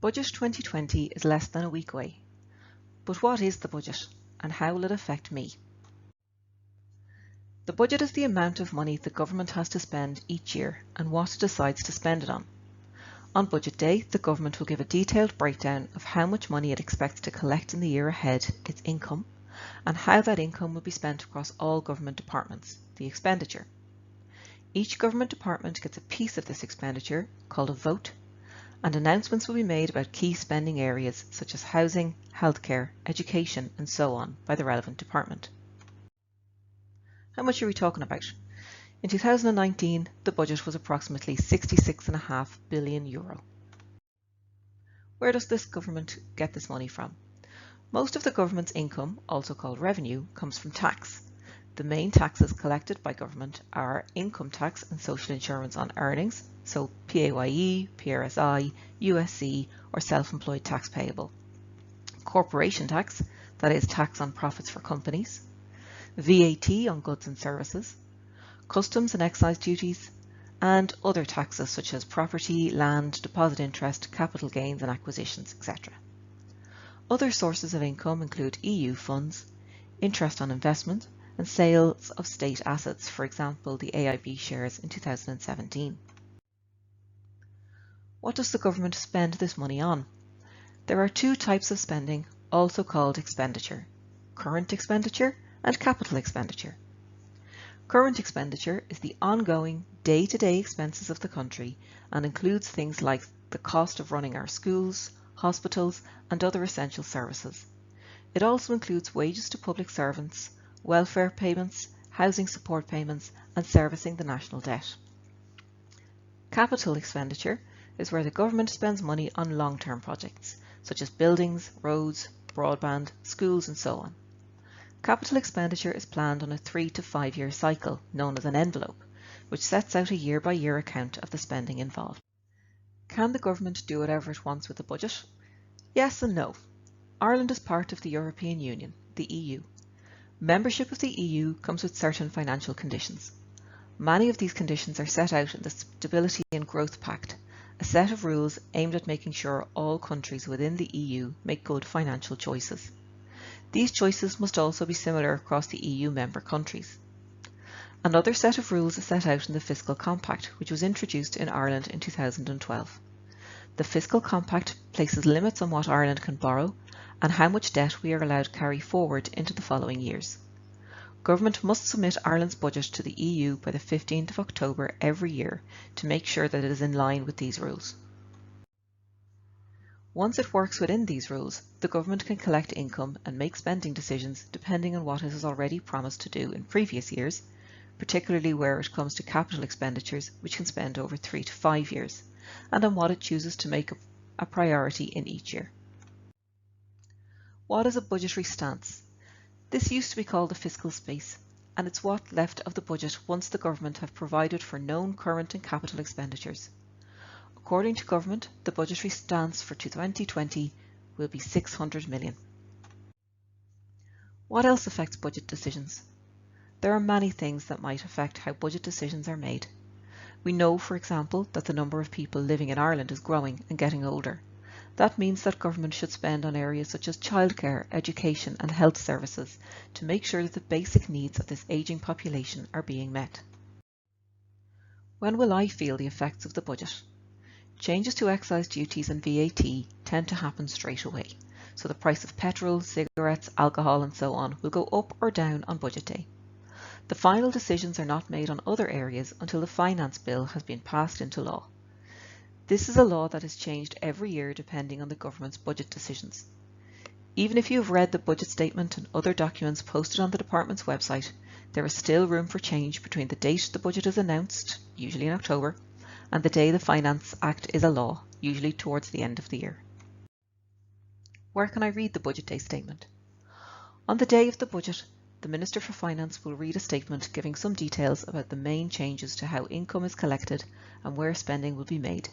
Budget 2020 is less than a week away. But what is the budget and how will it affect me? The budget is the amount of money the government has to spend each year and what it decides to spend it on. On budget day, the government will give a detailed breakdown of how much money it expects to collect in the year ahead, its income, and how that income will be spent across all government departments, the expenditure. Each government department gets a piece of this expenditure, called a vote, and announcements will be made about key spending areas such as housing, healthcare, education, and so on by the relevant department. How much are we talking about? In 2019, the budget was approximately €66.5 billion. Where does this government get this money from? Most of the government's income, also called revenue, comes from tax. The main taxes collected by government are income tax and social insurance on earnings, so PAYE, PRSI, USC or self-employed tax payable. Corporation tax, that is tax on profits for companies. VAT on goods and services. Customs and excise duties, and other taxes such as property, land, deposit interest, capital gains and acquisitions, etc. Other sources of income include EU funds, interest on investment, and sales of state assets, for example the AIB shares in 2017. What does the government spend this money on? There are two types of spending, also called expenditure: current expenditure and capital expenditure. Current expenditure is the ongoing day-to-day expenses of the country and includes things like the cost of running our schools, hospitals and other essential services. It also includes wages to public servants, welfare payments, housing support payments and servicing the national debt. Capital expenditure is where the government spends money on long-term projects such as buildings, roads, broadband, schools and so on. Capital expenditure is planned on a 3 to 5 year cycle, known as an envelope, which sets out a year-by-year account of the spending involved. Can the government do whatever it wants with the budget? Yes and no. Ireland is part of the European Union, the EU. Membership of the EU comes with certain financial conditions. Many of these conditions are set out in the Stability and Growth Pact, a set of rules aimed at making sure all countries within the EU make good financial choices. These choices must also be similar across the EU member countries. Another set of rules is set out in the Fiscal Compact, which was introduced in Ireland in 2012. The Fiscal Compact places limits on what Ireland can borrow and how much debt we are allowed to carry forward into the following years. Government must submit Ireland's budget to the EU by the 15th of October every year to make sure that it is in line with these rules. Once it works within these rules, the government can collect income and make spending decisions depending on what it has already promised to do in previous years, particularly where it comes to capital expenditures, which can spend over 3 to 5 years, and on what it chooses to make a priority in each year. What is a budgetary stance? This used to be called the fiscal space, and it's what's left of the budget once the government have provided for known current and capital expenditures. According to government, the budgetary stance for 2020 will be 600 million. What else affects budget decisions? There are many things that might affect how budget decisions are made. We know, for example, that the number of people living in Ireland is growing and getting older. That means that government should spend on areas such as childcare, education and health services to make sure that the basic needs of this ageing population are being met. When will I feel the effects of the budget? Changes to excise duties and VAT tend to happen straight away, so the price of petrol, cigarettes, alcohol and so on will go up or down on budget day. The final decisions are not made on other areas until the finance bill has been passed into law. This is a law that is changed every year depending on the government's budget decisions. Even if you have read the budget statement and other documents posted on the department's website, there is still room for change between the date the budget is announced, usually in October, and the day the Finance Act is a law, usually towards the end of the year. Where can I read the budget day statement? On the day of the budget, the Minister for Finance will read a statement giving some details about the main changes to how income is collected and where spending will be made.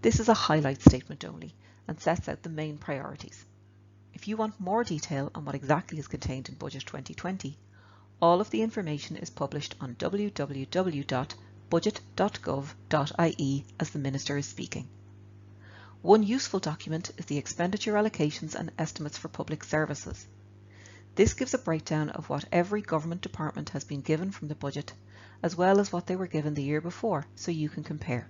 This is a highlight statement only and sets out the main priorities. If you want more detail on what exactly is contained in Budget 2020, all of the information is published on www.budget.gov.ie as the Minister is speaking. One useful document is the Expenditure Allocations and Estimates for Public Services. This gives a breakdown of what every government department has been given from the budget, as well as what they were given the year before, so you can compare.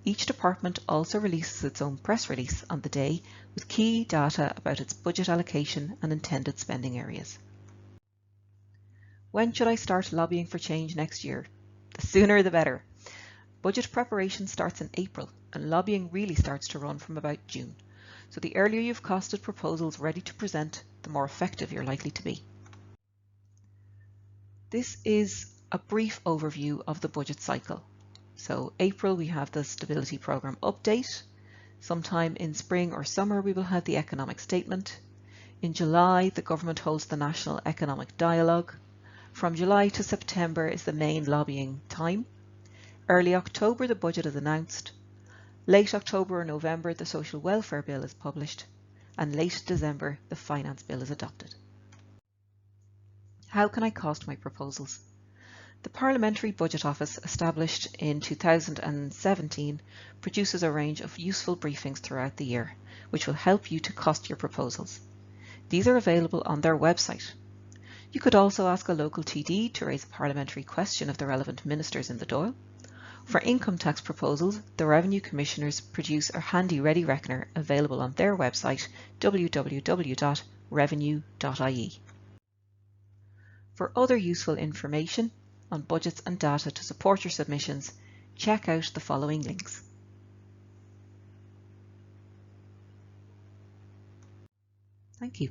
Each department also releases its own press release on the day with key data about its budget allocation and intended spending areas. When should I start lobbying for change next year? The sooner the better. Budget preparation starts in April and lobbying really starts to run from about June. So the earlier you've costed proposals ready to present, the more effective you're likely to be. This is a brief overview of the budget cycle. So April we have the Stability Programme update. Sometime in spring or summer we will have the economic statement. In July the government holds the National Economic Dialogue. From July to September is the main lobbying time. Early October the budget is announced. Late October or November the Social Welfare Bill is published. And late December the Finance Bill is adopted. How can I cost my proposals? The Parliamentary Budget Office, established in 2017, produces a range of useful briefings throughout the year, which will help you to cost your proposals. These are available on their website. You could also ask a local TD to raise a parliamentary question of the relevant ministers in the Dáil. For income tax proposals, the Revenue Commissioners produce a handy ready reckoner available on their website www.revenue.ie. For other useful information on budgets and data to support your submissions, check out the following links. Thank you.